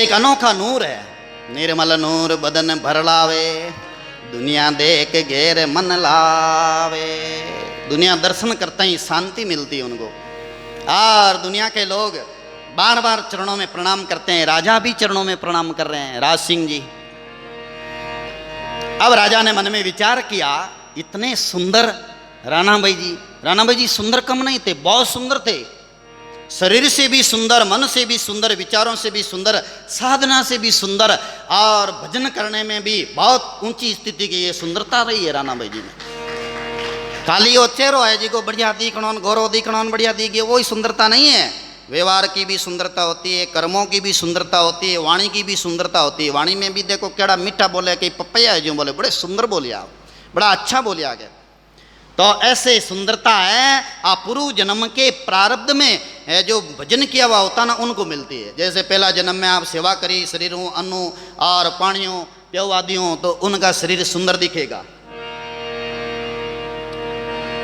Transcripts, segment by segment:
एक अनोखा नूर है, निर्मल नूर बदन भर लावे, दुनिया देख घेर मन लावे। दुनिया दर्शन करते ही शांति मिलती है उनको, और दुनिया के लोग बार बार चरणों में प्रणाम करते हैं। राजा भी चरणों में प्रणाम कर रहे हैं, राज सिंह जी। अब राजा ने मन में विचार किया, इतने सुंदर राणा भाई जी सुंदर कम नहीं थे, बहुत सुंदर थे। शरीर से भी सुंदर, मन से भी सुंदर, विचारों से भी सुंदर, साधना से भी सुंदर, और भजन करने में भी बहुत ऊंची स्थिति की ये सुंदरता रही है राणा भाई जी में। खाली वो चेहरो है जी को बढ़िया दिखणों, गोरो दिखणों, बढ़िया दिखे, वही सुंदरता नहीं है। व्यवहार की भी सुंदरता होती है, कर्मों की भी सुंदरता होती है, वाणी की भी सुंदरता होती है। वाणी में भी देखो केड़ा मीठा बोले, कहीं पपैया है जो बोले, बड़े सुंदर बोले आप, बड़ा अच्छा बोले आगे। तो ऐसे सुंदरता है आप पूर्व जन्म के प्रारब्ध में है, जो भजन किया हुआ होता ना उनको मिलती है। जैसे पहला जन्म में आप सेवा करी शरीरों, अन्नों और पानियों, प्यव आदियों, तो उनका शरीर सुंदर दिखेगा।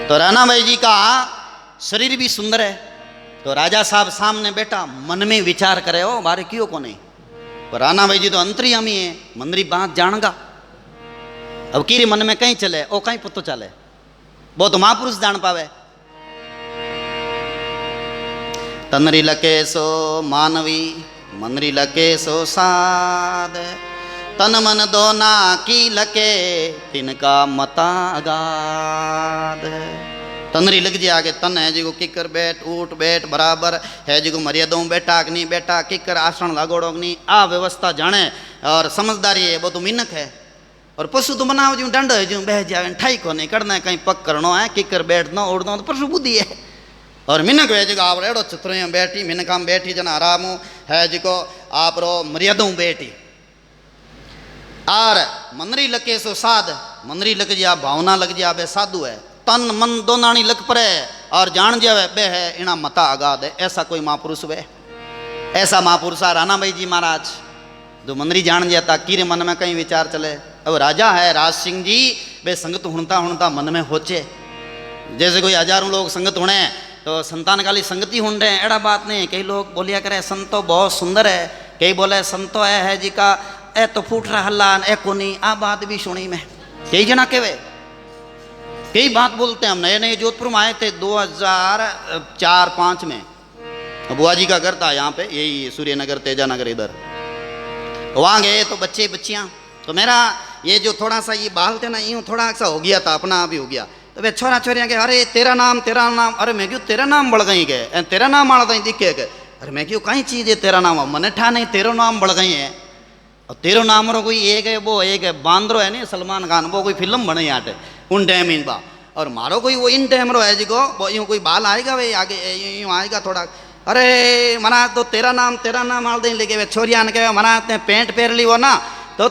तो राणा भाई जी का शरीर भी सुंदर है। तो राजा साहब सामने बैठा, मन में विचार करे, ओ बारे क्यों को नहीं, पर राणा भाई जी तो अंतर्यामी है, मंदरी बात जानगा। अब कीरी मन में कहीं चले, ओ कहीं पतो चले, वो तो महापुरुष जान पावे। तनरी लके सो मानवी, मनरी लके सो साध, तन मन दोना की लके, तिनका मता अगाध। तनरी लग जी आगे, तन है जी को किकर बैठ उठ बैठ बराबर है जी को मर्यादाओं बैठा कि नहीं बैठा, किकर आसन लागोड़ो कि नहीं, आ व्यवस्था जाने और समझदारी है, वो तो मिनक है। और पशु तो बनाओ जो डंड है जो बह जाए, ठाई को नहीं करना है, कहीं पक करना है, किकर बैठना उड़ना, तो पशु बुद्धि है। और मिनक है जी को आप रेड़ो चित्रों बैठी, मिनका में बैठी जना आराम है जी को आप रो मर्यादाओं बैठी। और मनरी लगे सो साध, मनरी लग जा भावना लग जा बे साधु है, तन मन दोनाणी लग पड़े और जान जावे बे है, इना मता आगाद है। ऐसा कोई महापुरुष वे, ऐसा महापुरुष राणा भाई जी महाराज जो मंदरी जान जाता। कीरे मन में कहीं विचार चले, अब राजा है राज सिंह जी, वे संगत हुणता हुणता मन में होचे। जैसे कोई हजारों लोग संगत होने तो संतान काली संगति हुण रहे, एड़ा बात नहीं। कई लोग बोलिया करे संतो बहुत सुंदर है, कई बोले संतो है जी का ए तो फूट रहा हल्ला ए कोनी, आ बात भी सुनी मैं। कई जना केवे, कई बात बोलते हैं। हम नए नए जोधपुर में आए थे 2004-05 में, बुआ जी का घर था यहाँ पे, यही सूर्यनगर तेजानगर इधर। वहाँ गए तो बच्चे बच्चियाँ, तो मेरा ये जो थोड़ा सा ये बाल थे ना, यूँ थोड़ा सा हो गया था, अपना आप ही हो गया। तो वे छोरा छोरियाँ कहे अरे तेरा नाम, अरे मैं क्यों तेरा नाम बढ़ गई गए, तेरा नाम आड़ गई दिखे गए, अरे मैं क्यों कहीं चीज़ है तेरा नाम, मने ठा नहीं तेरो नाम बढ़ गई है। और तेरो नाम रो कोई एक है, वो एक है बांद्रो है नहीं सलमान खान, वो कोई फिल्म बने आटे उन टाइम इन बा। और मारो कोई वो इन टाइम रो है जी को, वो यूँ कोई बाल आएगा वे आगे यूँ आएगा थोड़ा, अरे मना तो तेरा नाम आड़ दें लेके वे छोरिया ने कहे मना पेंट पहन ली वो ना, तो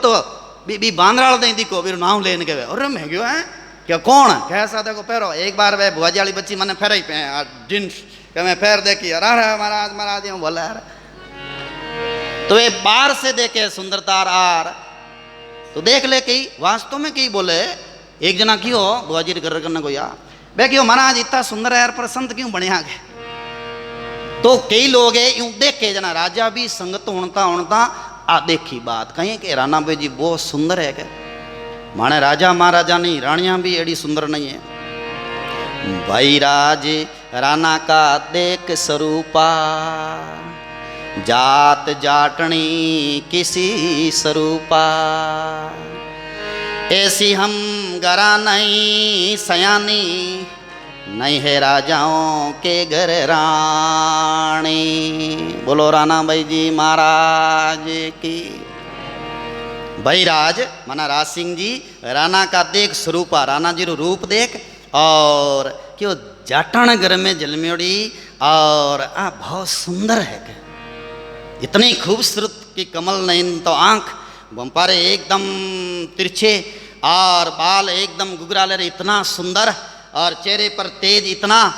बी बांद्राल दें दिखो फिर नाम लेने के। अरे मैं क्यों है क्या कौन कैसा देखो पैरो। एक बार वे भुआजी वाली बच्ची मैंने फेर ही पे जींस के मैं फेर देखी, अरे महाराज यूँ बोला यार। तो वे बाहर से देखे सुंदरता आर तो देख ले कई वास्तव में कई बोले। एक जना क्यों भुआजी घर करने को यार वे क्यों महाराज इतना सुंदर है यार, पर संत क्यों बढ़िया गए। तो कई लोग है यूं देख के जना राजा भी संगत होता आ देखी बात कहीं कि राणा भाई जी बहुत सुंदर है क्या, माने राजा महाराजा नहीं रानियां भी एड़ी सुंदर नहीं है। भाई राज राणा का देख स्वरूपा, जात जाटनी किसी स्वरूपा, ऐसी हम गरा नहीं सयानी, नहीं है राजाओं के घर रानी। बोलो राणा भाई जी महाराज की। भाई राज माना राज सिंह जी राणा का देख स्वरूपा, राणा जी रो रूप देख, और क्यों जाटण घर में जलम्योड़ी, और आ बहुत सुंदर है क्या, इतनी खूबसूरत की कमल नयन तो आंख, बंपारे एकदम तिरछे और बाल एकदम गुगराले रहे, इतना सुंदर, और चेहरे पर तेज इतना,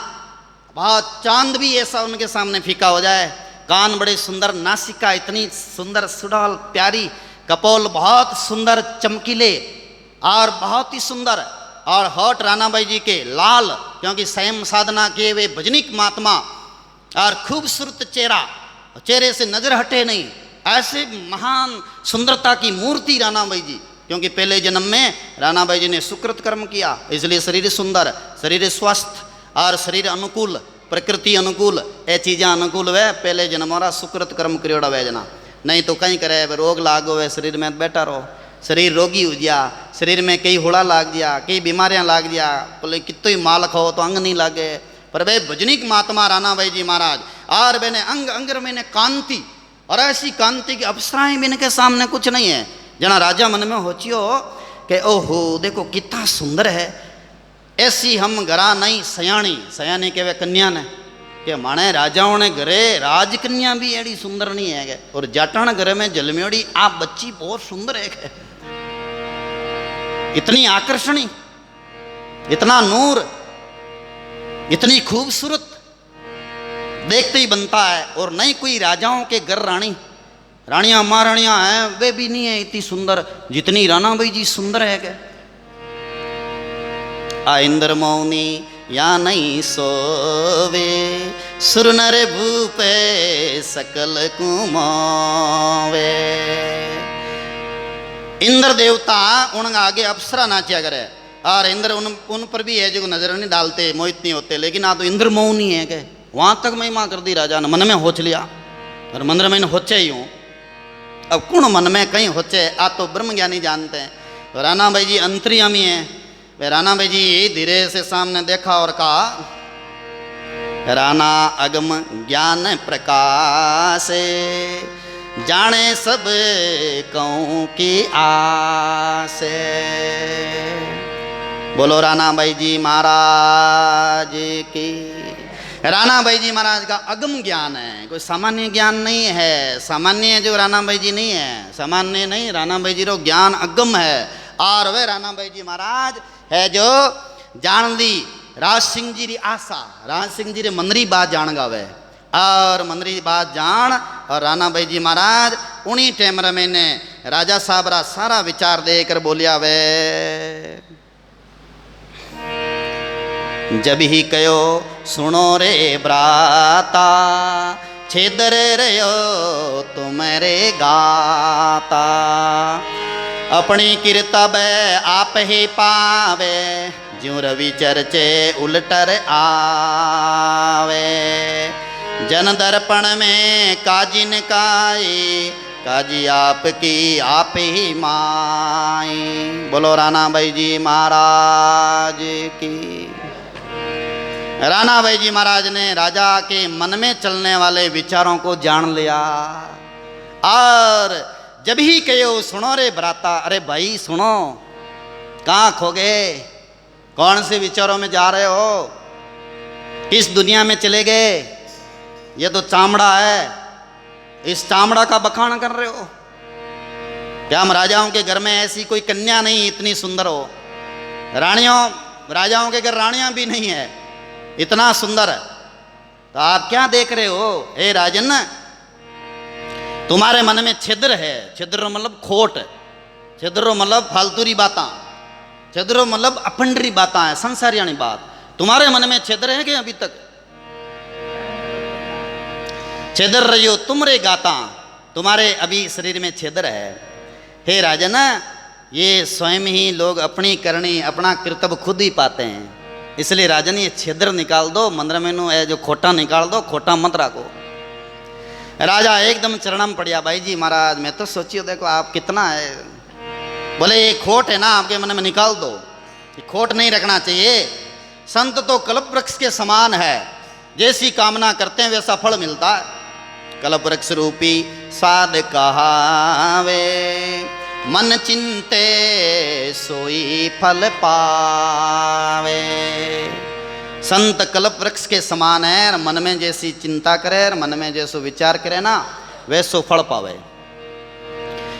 बहुत चांद भी ऐसा उनके सामने फीका हो जाए। कान बड़े सुंदर, नासिका इतनी सुंदर सुडाल प्यारी, कपोल बहुत सुंदर चमकीले और बहुत ही सुंदर, और होठ राणा भाई जी के लाल, क्योंकि संयम साधना के वे भजनिक महात्मा, और खूबसूरत चेहरा, चेहरे से नजर हटे नहीं, ऐसे महान सुंदरता की मूर्ति रानाबाई जी, क्योंकि पहले जन्म में रानाबाई जी ने सुकृत कर्म किया, इसलिए शरीर सुंदर, शरीर स्वस्थ और शरीर अनुकूल, प्रकृति अनुकूल, ये चीज़ें अनुकूल वे पहले जन्म और सुकृत कर्म करियोड़ा वे जना। नहीं तो कहीं करे रोग लागो वे शरीर में बैठा रहो, शरीर रोगी हो गया, शरीर में कई हुड़ा लाग गया, कई बीमारियां लाग गया, बोले कितो ही माल खाओ तो अंग नहीं लागे। पर वे भजनिक महात्मा रानाबाई जी महाराज और मैंने अंग अंग में कांति, और ऐसी कांति की अप्सराएं भी इनके सामने कुछ नहीं है। जना राजा मन में होचियो कि ओहो देखो कितना सुंदर है, ऐसी हम घरा नहीं सयाणी, सयानी के वे कन्या ने कि माने राजाओं ने घरे राजकन्या भी एड़ी सुंदर नहीं है, और जाटान घरे में जलमियोड़ी आप बच्ची बहुत सुंदर है, इतनी आकर्षणी, इतना नूर, इतनी खूबसूरत, देखते ही बनता है। और नहीं कोई राजाओं के घर रानी, रानियां महारानियां हैं वे भी नहीं है इतनी सुंदर जितनी रानाबाई जी सुंदर है। क्या आ इंद्र मौनी या नहीं सोवे, सुर नर भूपे सकल कुमावे। इंद्र देवता उन आगे अप्सरा नाचा करे, और इंद्र उन पर भी है जो नजर नहीं डालते, मोहित नहीं होते, लेकिन आ तो इंद्र मौनी है के वहां तक महिमा कर दी राजा ने, मन में होच लिया, और मंदिर में होचे ही हूं। अब कौन मन में कहीं होचे आ तो ब्रह्म ज्ञानी जानते हैं। तो रानाबाई जी अंतर्यामी है, वे रानाबाई जी धीरे से सामने देखा और कहा, राना अगम ज्ञान प्रकाश जाने सब कौं की आस। बोलो रानाबाई जी महाराज की। रानाबाई जी महाराज का अगम ज्ञान है, कोई सामान्य ज्ञान नहीं है। सामान्य जो रानाबाई जी नहीं है, सामान्य नहीं, रानाबाई जी रो ज्ञान अगम है। और वे रानाबाई जी महाराज है जो जान ली राज सिंह जी री आशा, राज सिंह जी रे मंदरी बात जान गावे, और मंदरी बात जान, और रानाबाई जी महाराज उन्हीं टेमर में ने राजा साहब रा सारा विचार देकर बोलिया वे, जब ही कयो सुनो रे ब्राता, छेदर रयो तुम्हारे गाता, अपनी किरतब आप ही पावे, ज्यों रवि चर्चे उलटर आवे, जन दर्पण में काजिन काई, काजी आपकी आप ही माई। बोलो रानाबाई जी महाराज की। रानाबाई जी महाराज ने राजा के मन में चलने वाले विचारों को जान लिया, और जब ही कहो सुनो रे बराता, अरे भाई सुनो, कहाँ खो गए, कौन से विचारों में जा रहे हो, किस दुनिया में चले गए, ये तो चामड़ा है, इस चामड़ा का बखान कर रहे हो क्या? हम राजाओं के घर में ऐसी कोई कन्या नहीं इतनी सुंदर हो, रानियों राजाओं के घर रानियां भी नहीं है इतना सुंदर, तो आप क्या देख रहे हो? हे राजन, तुम्हारे मन में छिद्र है, छिद्र मतलब खोट, छिद्र मतलब फालतूरी बात, छिद्र मतलब अपंडरी बात है, संसारियानी बात, तुम्हारे मन में छिद्र है कि अभी तक छिद्र रहियो तुम रे गाता, तुम्हारे अभी शरीर में छिद्र है। हे राजन, ये स्वयं ही लोग अपनी करनी, अपना कर्तव्य खुद ही पाते हैं, इसलिए राजन ये छिद्र निकाल दो, मंदिर में नो जो खोटा निकाल दो, खोटा मत रखो। राजा एकदम चरणम पड़िया, भाई जी महाराज मैं तो सोचियो देखो आप कितना है, बोले ये खोट है ना आपके मन में निकाल दो, ये खोट नहीं रखना चाहिए। संत तो कल्प वृक्ष के समान है, जैसी कामना करते हैं वैसा फल मिलता है। कल्प वृक्ष रूपी साध कहावे, मन चिंते सोई फल पावे। संत कल्प वृक्ष के समान है, और मन में जैसी चिंता करे, और मन में जैसो विचार करे ना वैसो फल पावे।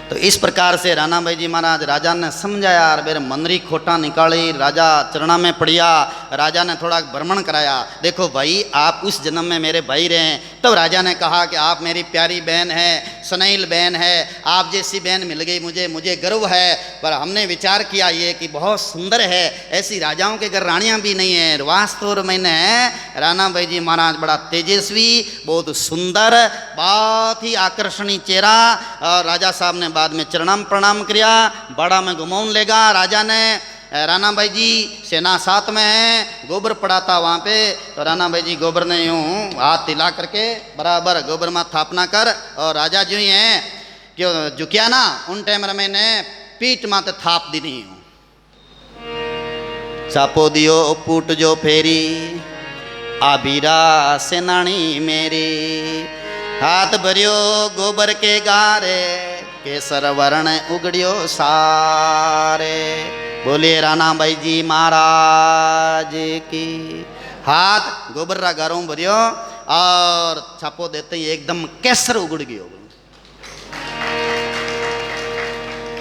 तो इस प्रकार से राणा भाई जी महाराज राजा ने समझाया और मेरे मनरी खोटा निकाली, राजा चरणा में पड़िया। राजा ने थोड़ा भ्रमण कराया, देखो भाई आप उस जन्म में मेरे भाई रहे। तब तो राजा ने कहा कि आप मेरी प्यारी बहन है, सुनैल बहन है, आप जैसी बहन मिल गई मुझे गर्व है। पर हमने विचार किया ये कि बहुत सुंदर है, ऐसी राजाओं के घर रानियाँ भी नहीं है। वास्तव में राणा भाई जी महाराज बड़ा तेजस्वी, बहुत सुंदर, बहुत ही आकर्षणीय चेहरा। और राजा साहब ने बाद में चरणाम प्रणाम किया, बाड़ा में घुमाउन लेगा। राजा ने राणा भाई जी सेना साथ में है, गोबर पड़ा था वहाँ पे, तो राणा भाई जी गोबर ने यूँ हाथ तिला करके बराबर गोबर में थापना कर, और राजा जो ही हैं क्यों झुकिया ना, उन टाइम मैंने पीठ माते थाप दी नहीं हूँ। चापो दियो पूट जो फेरी आबीरा सेनानी मेरी, हाथ भरियो गोबर के गारे केसर वर्ण उगड़ियो सारे। बोलिए राणा भाई जी महाराज की। हाथ गोबर रा गारों भरियो और छापो देते ही एकदम केसर उगड़ गयो।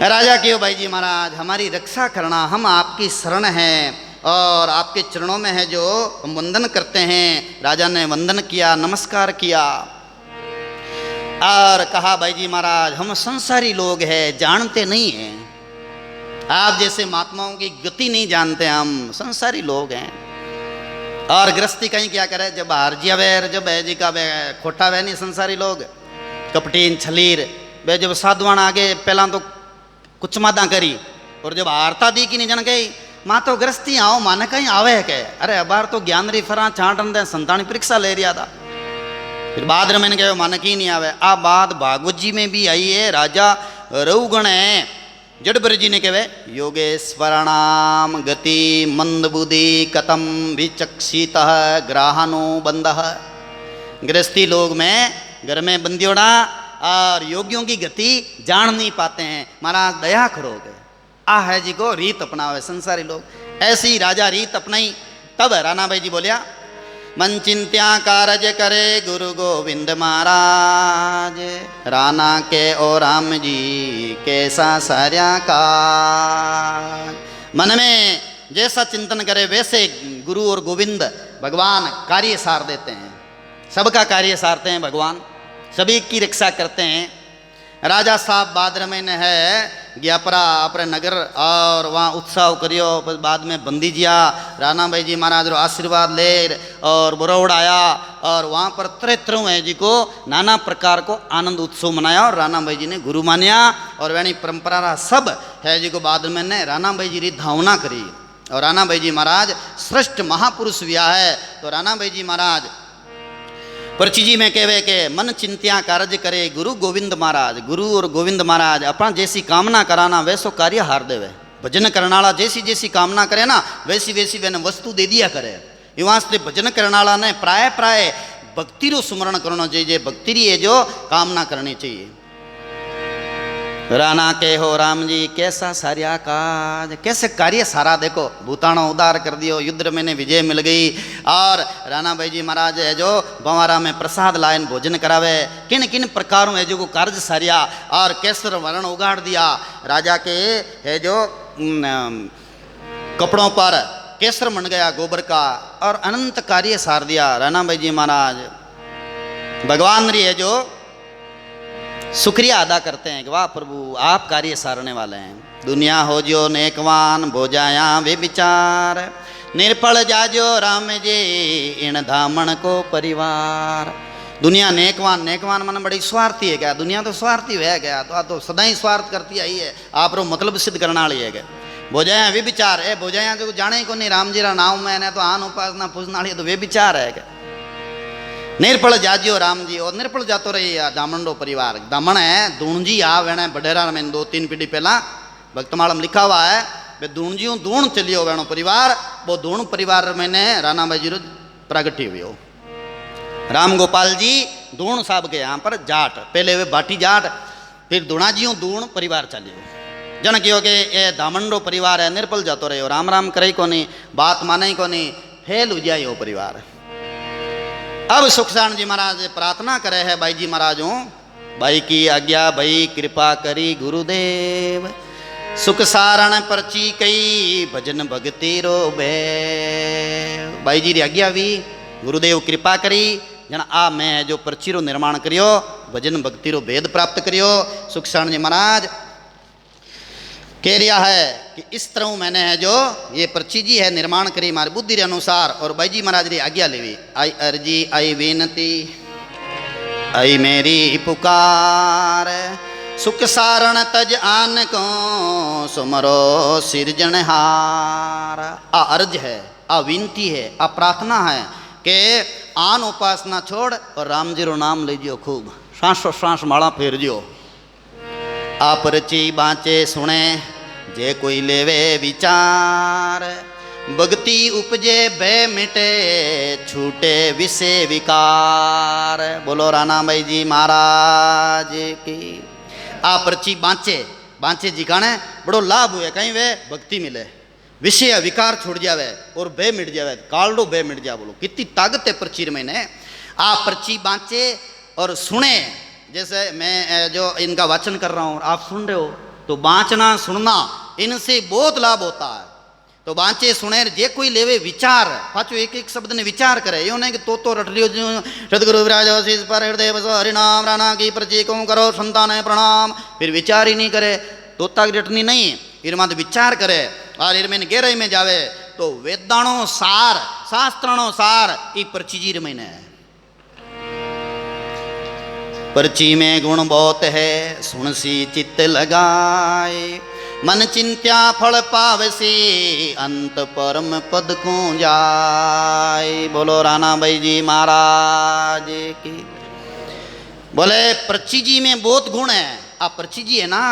राजा क्यों भाई जी महाराज हमारी रक्षा करना, हम आपकी शरण हैं और आपके चरणों में है जो हम वंदन करते हैं। राजा ने वंदन किया, नमस्कार किया और कहा भाई जी महाराज हम संसारी लोग हैं, जानते नहीं हैं, आप जैसे महात्माओं की गति नहीं जानते, हम संसारी लोग हैं। और गृहस्थी कहीं क्या करे, जब हारजिया वैर जब है जी का वे खोटा वह नहीं, संसारी लोग कपटीन छलीर वे जब साधवान आगे पहला तो कुछ मादा करी, और जब हारता दी की नहीं जन गई माँ तो गृहस्थी आओ माने कहीं आवे है के, अरे अबार तो ज्ञान री फरा छाटन दे संतानी परीक्षा ले रिया था। फिर बाद में मैंने कहा मानक ही नहीं आवे। आ बात भागवत जी में भी आई है। राजा रघुगण है जड़बर जी ने कहे योगेश्वराणाम गति मंद बुद्धि कतम विचक्षित ग्राहनो बंद। गृहस्थी लोग में घर में बंदियोड़ा और योगियों की गति जान नहीं पाते हैं, महाराज दया करोगे। आ है जी को रीत अपनावे संसारी लोग, ऐसी राजा रीत अपनाई। तब राणा भाई जी बोलिया मन चिंत्या कारज करे गुरु गोविंद महाराज, राणा के ओ राम जी कैसा सार्या का। मन में जैसा चिंतन करे वैसे गुरु और गोविंद भगवान कार्य सार देते हैं, सबका कार्य सारते हैं भगवान, सभी की रक्षा करते हैं। राजा साहब बादर में है गयापरा अपने नगर और वहाँ उत्साह करियो, फिर बाद में बंदी जिया राणा भाई जी महाराज रो आशीर्वाद ले और बरोड़ आया और वहाँ पर तरह तरह है जी को नाना प्रकार को आनंद उत्सव मनाया और राणा भाई जी ने गुरु मानिया। और वैनी परंपरा रा सब है जी को बाद में ने राणा भाई जी री धावना करी और राणा भाई जी महाराज श्रेष्ठ महापुरुष व्या है। तो राणा भाई जी महाराज पर्ची जी में कहवे के मन चिंत्या कार्य करे गुरु गोविंद महाराज, गुरु और गोविंद महाराज अपना जैसी कामना कराना वैसो कार्य हार देवे। भजन करनाला जैसी जैसी कामना करे ना वैसी वैसी वैने वस्तु दे दिया करे। ये वास्ते भजन करनाला ने प्राय प्राय भक्ति रो सुमरण करना चाहिए, भक्ति री है जो कामना करनी चाहिए। राणा के हो राम जी कैसा सार्या काज, कैसे कार्य सारा देखो, भूताना उदार कर दियो, युद्ध में ने विजय मिल गई। और राणा भाई जी महाराज है जो बंवारा में प्रसाद लायन भोजन करावे, किन किन प्रकारों है जो को कार्य सारिया और केसर वर्ण उगाड़ दिया। राजा के है जो कपड़ों पर केसर बन गया गोबर का और अनंत कार्य सार दिया राणा भाई जी महाराज। भगवान री है जो शुक्रिया अदा करते हैं कि वाह प्रभु आप कार्य सारने वाले हैं। दुनिया हो जो नेकवान भोजाया वे विचार, निर्फल जाजो राम जी इन धामण को परिवार। दुनिया नेकवान, नेकवान मन बड़ी स्वार्थी है क्या, दुनिया तो स्वार्थी है क्या, तो सदा ही स्वार्थ करती आई है, आप रो मतलब सिद्ध करने वाली है क्या। भोजाया वे विचार है, भोजाया जो जाने को नहीं राम जी रा नाम मैंने तो आन उपासना पूजने वाली है, तो वे विचार है क्या। निर्फल जाजियो राम जी और निर्फल जातो रही दामन रो परिवार। दामन है दूणजी आ वेणे बडेरा में 2-3 पीढ़ी पहला भक्तमाल में लिखा हुआ है वे दूणजियों दूण चलियो वेणो परिवार। वो दूण परिवार में ने राणा भाई जी रो प्रगटी हुई। राम गोपाल जी दूण साहब के यहाँ पर जाट, पहले वे बाटी जाट फिर दूणाजियों दूण परिवार चलियो। जन कहो कि ये दामन रो परिवार है, निर्फल जातो रहो, राम राम करे को नहीं, बात माने को नहीं, फेल हो जाए वो परिवार। अब सुखसाण जी महाराज प्रार्थना करे है भाई जी महाराजों भाई की आज्ञा भई कृपा करी गुरुदेव, सुख सारण परची कई भजन भगती रो बे। भाई जी री आज्ञा भी गुरुदेव कृपा करी जन आ मैं जो पर्ची रो निर्माण करियो, भजन भक्ति रो भेद प्राप्त करियो। सुख सारण जी महाराज कह रिया है कि इस तरह मैंने है जो ये पर्ची जी है निर्माण करी मारी बुद्धि रे अनुसार, और भाई जी महाराज री आज्ञा लेवी। आई अर्जी आई विनती आई मेरी पुकार, सुख सारण तज आन को सुमरो सिरजनहार। आ अर्ज है, आ विनती है, आ प्रार्थना है कि आन उपासना छोड़ और राम जी रो नाम लीजियो खूब, सांसो सांस माला फेरजियो। आप रची बाँचे सुने जे कोई लेवे विचार, भक्ति उपजे बे मिटे छूटे विषे विकार। बोलो राणा भाई जी महाराज की। आ पर्ची बाँचे बाँचे जी काने बड़ो लाभ हुए, कहीं वे भक्ति मिले, विषय विकार छूट जावे और बे मिट जावे, कालडो बे मिट जा। बोलो कितनी ताकत है पर्ची में ने। आ पर्ची बाँचे और सुने, जैसे मैं जो इनका वाचन कर रहा हूँ आप सुन रहे हो, तो बाँचना सुनना इनसे बहुत लाभ होता है। तो बाँचे सुने जे कोई लेवे विचार, पाचो एक एक शब्द ने विचार करे, यो नहीं कि तो रट लियो सदगुरु विराज शीश पर हृदय बसो हरिनाम राणा की पर्ची को करो संतान है प्रणाम, फिर विचार ही नहीं करे, तोता की रटनी नहीं, इरमा तो विचार करे और इरमें गहराई में जावे तो वेदाणो सार शास्त्राणो सार ई पर्ची जी रमने है। पर्ची में गुण बहुत है सुन सी चित्त लगाए, मन चिंत्या फल पावसी अंत परम पद को जाए। बोलो राणा भाई जी महाराज की। बोले पर्ची जी में बहुत गुण है। आ पर्ची जी है ना,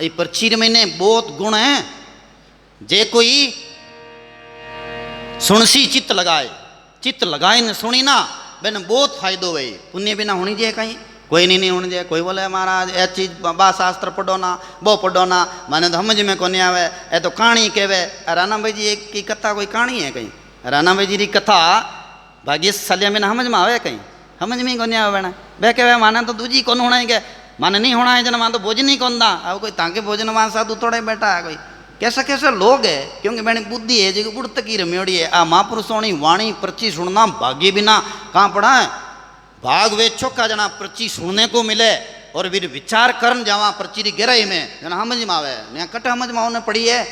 ये पर्ची में बहुत गुण है, जे कोई सुनसी चित्त लगाए, चित्त लगाए न सुनी ना बेन बहुत फायदो है। पुण्य बिना होनी चाहिए कहीं कोई नहीं होने जाए। कोई बोले महाराज ए चीज बा शास्त्र पढ़ो ना वो पढ़ो ना, मैंने तो समझ में कोनी आवे, ए तो कहानी कहवे। राणा भाई जी एक की कथा कोई कहानी है कहीं, राणा भाई जी की कथा भाग्य सालिया में समझ में आवे, कहीं समझ में ही कोनी आवे बेना। वे कहवे माने तो दूजी कौन होना है, माने नहीं होना है जन मान तो भोजन ही कौन दा। अब कोई ताके भोजन मान साधु थोड़े बैठा है कोई, कैसा कैसे लोग है, क्योंकि मैंने बुद्धि है जो उड़त की रम्योड़ी है। आ महापुरुषों की वाणी पर्ची सुनना भाग्य बिना कहाँ पड़ा है। भाग वे चौका जना पर्ची सुनने को मिले और फिर विचार करन जावा पर्ची की गहराई में जना समझ में आवे, नया कट समझ में उन्हें पड़ी है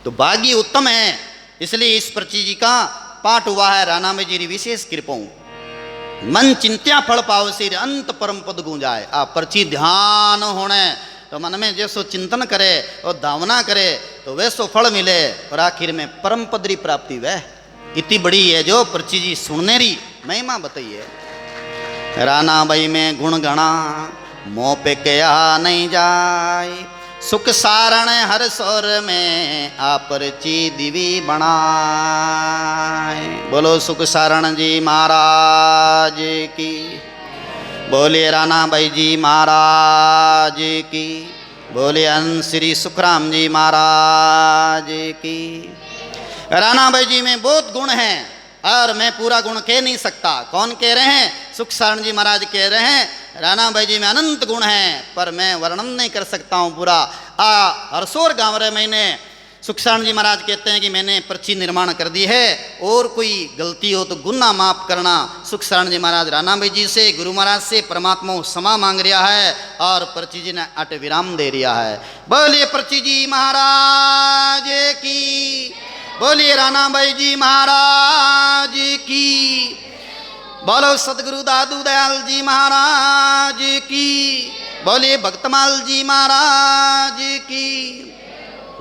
तो भाग्य उत्तम है। इसलिए इस पर्ची जी का पाठ हुआ है राणा में जी विशेष कृपाओं। मन चिंत्या फल पावसी अंत परम पद गूंजाए। आ पर्ची ध्यान होने तो मन में जैसो चिंतन करे और धावना करे तो वैसो फल मिले और आखिर में परम पद की प्राप्ति वह इतनी बड़ी है जो पर्ची जी सुनने री महिमा बताइए। राणा भाई में गुण गणा मोह पे क्या नहीं जाए, सुख सारण हर स्वर में आ पर्ची दिवी बनाए। बोलो सुख सारण जी महाराज की। बोले राणा भाई जी महाराज की। बोले श्री सुखराम जी महाराज की। राणा भाई जी में बहुत गुण हैं और मैं पूरा गुण कह नहीं सकता। कौन कह रहे हैं? सुख सारण जी महाराज कह रहे हैं राणा भाई जी में अनंत गुण हैं, पर मैं वर्णन नहीं कर सकता हूँ पूरा। हरसोर गाँव रहे मैंने सुख सारण जी महाराज कहते हैं कि मैंने पर्ची निर्माण कर दी है, और कोई गलती हो तो गुना माफ करना। सुख सारण जी महाराज राणा भाई जी से गुरु महाराज से परमात्मा क्षमा मांग रहा है और पर्ची जी ने अट विराम दे रहा है। बोलिए पर्ची जी महाराज की। बोलिए राणा भाई जी महाराज की। बोलो सदगुरु दादू दयाल जी महाराज की। बोलिए भक्तमाल जी महाराज की।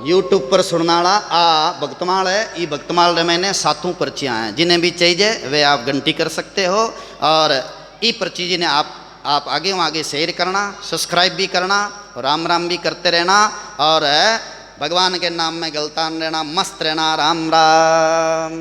यूट्यूब पर सुनने वाला आ भक्तमाल है, ये भक्तमाल रे मैंने 7 पर्चियाँ हैं, जिन्हें भी चाहिए वे आप घंटी कर सकते हो। और ये पर्ची जी ने आप आगे शेयर करना, सब्सक्राइब भी करना, राम राम भी करते रहना और भगवान के नाम में गलतान रहना, मस्त रहना। राम राम।